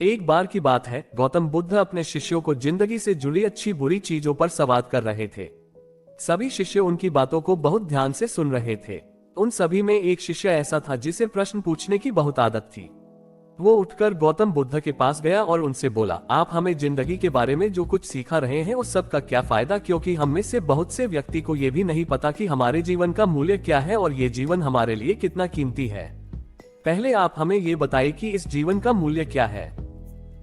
एक बार की बात है, गौतम बुद्ध अपने शिष्यों को जिंदगी से जुड़ी अच्छी बुरी चीजों पर संवाद कर रहे थे। सभी शिष्य उनकी बातों को बहुत ध्यान से सुन रहे थे। उन सभी में एक शिष्य ऐसा था जिसे प्रश्न पूछने की बहुत आदत थी। वो उठकर गौतम बुद्ध के पास गया और उनसे बोला, आप हमें जिंदगी के बारे में जो कुछ सिखा रहे हैं उस सब का क्या फायदा, क्योंकि हम में से बहुत से व्यक्ति को ये भी नहीं पता कि हमारे जीवन का मूल्य क्या है और ये जीवन हमारे लिए कितना कीमती है। पहले आप हमें ये बताइए कि इस जीवन का मूल्य क्या है।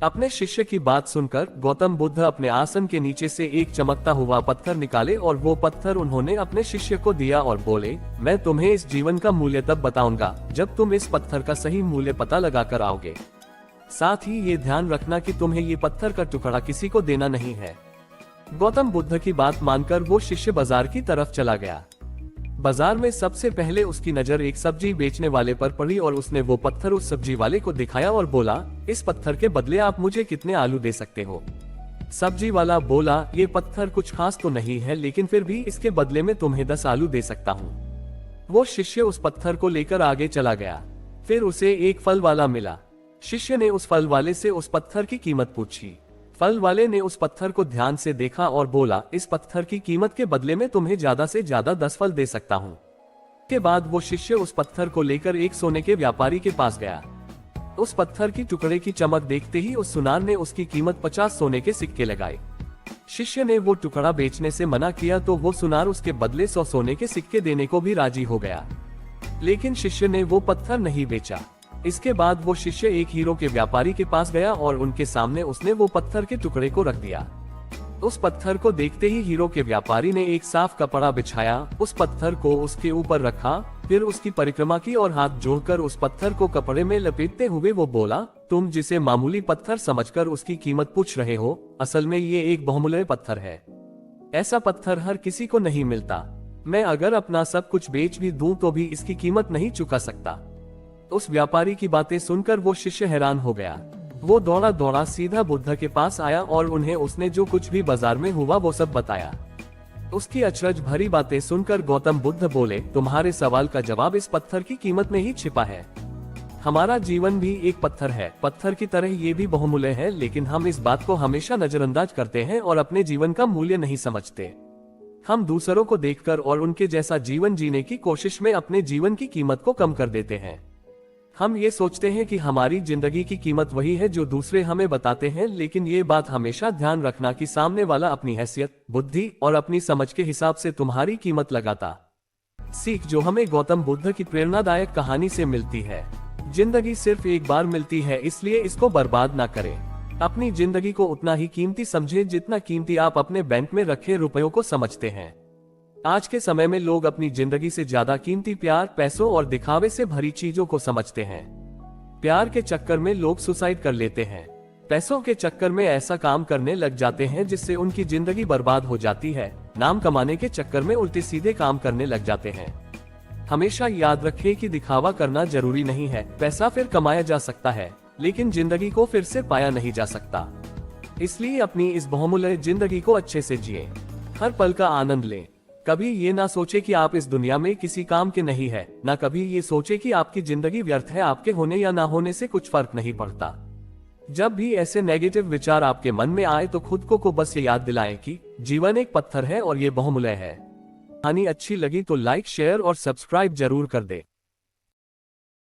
अपने शिष्य की बात सुनकर गौतम बुद्ध अपने आसन के नीचे से एक चमकता हुआ पत्थर निकाले और वो पत्थर उन्होंने अपने शिष्य को दिया और बोले, मैं तुम्हें इस जीवन का मूल्य तब बताऊंगा जब तुम इस पत्थर का सही मूल्य पता लगाकर आओगे। साथ ही ये ध्यान रखना कि तुम्हें ये पत्थर का टुकड़ा किसी को देना नहीं है। गौतम बुद्ध की बात मानकर वो शिष्य बाजार की तरफ चला गया। बाजार में सबसे पहले उसकी नजर एक सब्जी बेचने वाले पर पड़ी और उसने वो पत्थर उस सब्जी वाले को दिखाया और बोला, इस पत्थर के बदले आप मुझे कितने आलू दे सकते हो। सब्जी वाला बोला, ये पत्थर कुछ खास तो नहीं है, लेकिन फिर भी इसके बदले में तुम्हें 10 आलू दे सकता हूँ। वो शिष्य उस पत्थर को लेकर आगे चला गया। फिर उसे एक फल वाला मिला। शिष्य ने उस फल वाले से उस पत्थर की कीमत पूछी। फल वाले ने उस पत्थर को ध्यान से देखा और बोला, इस पत्थर की कीमत के बदले में तुम्हें ज्यादा से ज्यादा 10 फल दे सकता हूँ। के बाद वो शिष्य उस पत्थर को लेकर एक सोने के व्यापारी के पास गया। उस पत्थर की टुकड़े की चमक देखते ही उस सुनार ने उसकी कीमत 50 सोने के सिक्के लगाए। शिष्य ने वो टुकड़ा बेचने से मना किया तो वो सुनार उसके बदले 100 सोने के सिक्के देने को भी राजी हो गया, लेकिन शिष्य ने वो पत्थर नहीं बेचा। इसके बाद वो शिष्य एक हीरो के व्यापारी के पास गया और उनके सामने उसने वो पत्थर के टुकड़े को रख दिया। उस पत्थर को देखते ही हीरो के व्यापारी ने एक साफ कपड़ा बिछाया, उस पत्थर को उसके ऊपर रखा, फिर उसकी परिक्रमा की और हाथ जोड़कर उस पत्थर को कपड़े में लपेटते हुए वो बोला, तुम जिसे मामूली पत्थर समझकर उसकी कीमत पूछ रहे हो, असल में ये एक बहुमूल्य पत्थर है। ऐसा पत्थर हर किसी को नहीं मिलता। मैं अगर अपना सब कुछ बेच भी दूं तो भी इसकी कीमत नहीं चुका सकता। उस व्यापारी की बातें सुनकर वो शिष्य हैरान हो गया। वो दौड़ा दौड़ा सीधा बुद्ध के पास आया और उन्हें उसने जो कुछ भी बाजार में हुआ वो सब बताया। उसकी अचरज भरी बातें सुनकर गौतम बुद्ध बोले, तुम्हारे सवाल का जवाब इस पत्थर की कीमत में ही छिपा है। हमारा जीवन भी एक पत्थर है, पत्थर की तरह ये भी बहुमूल्य है, लेकिन हम इस बात को हमेशा नजरअंदाज करते हैं और अपने जीवन का मूल्य नहीं समझते। हम दूसरों को देखकर और उनके जैसा जीवन जीने की कोशिश में अपने जीवन की कीमत को कम कर देते हैं। हम ये सोचते हैं कि हमारी जिंदगी की कीमत वही है जो दूसरे हमें बताते हैं, लेकिन ये बात हमेशा ध्यान रखना कि सामने वाला अपनी हैसियत, बुद्धि और अपनी समझ के हिसाब से तुम्हारी कीमत लगाता। सीख जो हमें गौतम बुद्ध की प्रेरणादायक कहानी से मिलती है, जिंदगी सिर्फ एक बार मिलती है, इसलिए इसको बर्बाद ना करें। अपनी जिंदगी को उतना ही कीमती समझें जितना कीमती आप अपने बैंक में रखे रुपयों को समझते हैं। आज के समय में लोग अपनी जिंदगी से ज्यादा कीमती प्यार, पैसों और दिखावे से भरी चीजों को समझते हैं। प्यार के चक्कर में लोग सुसाइड कर लेते हैं। पैसों के चक्कर में ऐसा काम करने लग जाते हैं जिससे उनकी जिंदगी बर्बाद हो जाती है। नाम कमाने के चक्कर में उल्टे सीधे काम करने लग जाते हैं। हमेशा याद रखें कि दिखावा करना जरूरी नहीं है। पैसा फिर कमाया जा सकता है, लेकिन जिंदगी को फिर से पाया नहीं जा सकता। इसलिए अपनी इस बहुमूल्य जिंदगी को अच्छे से जिए, हर पल का आनंद लें। कभी ये ना सोचे कि आप इस दुनिया में किसी काम के नहीं है, ना कभी ये सोचे कि आपकी जिंदगी व्यर्थ है। आपके होने या ना होने से कुछ फर्क नहीं पड़ता। जब भी ऐसे नेगेटिव विचार आपके मन में आए तो खुद को बस ये याद दिलाएं कि जीवन एक पत्थर है और ये बहुमूल्य है। कहानी अच्छी लगी तो लाइक, शेयर और सब्सक्राइब जरूर कर दे।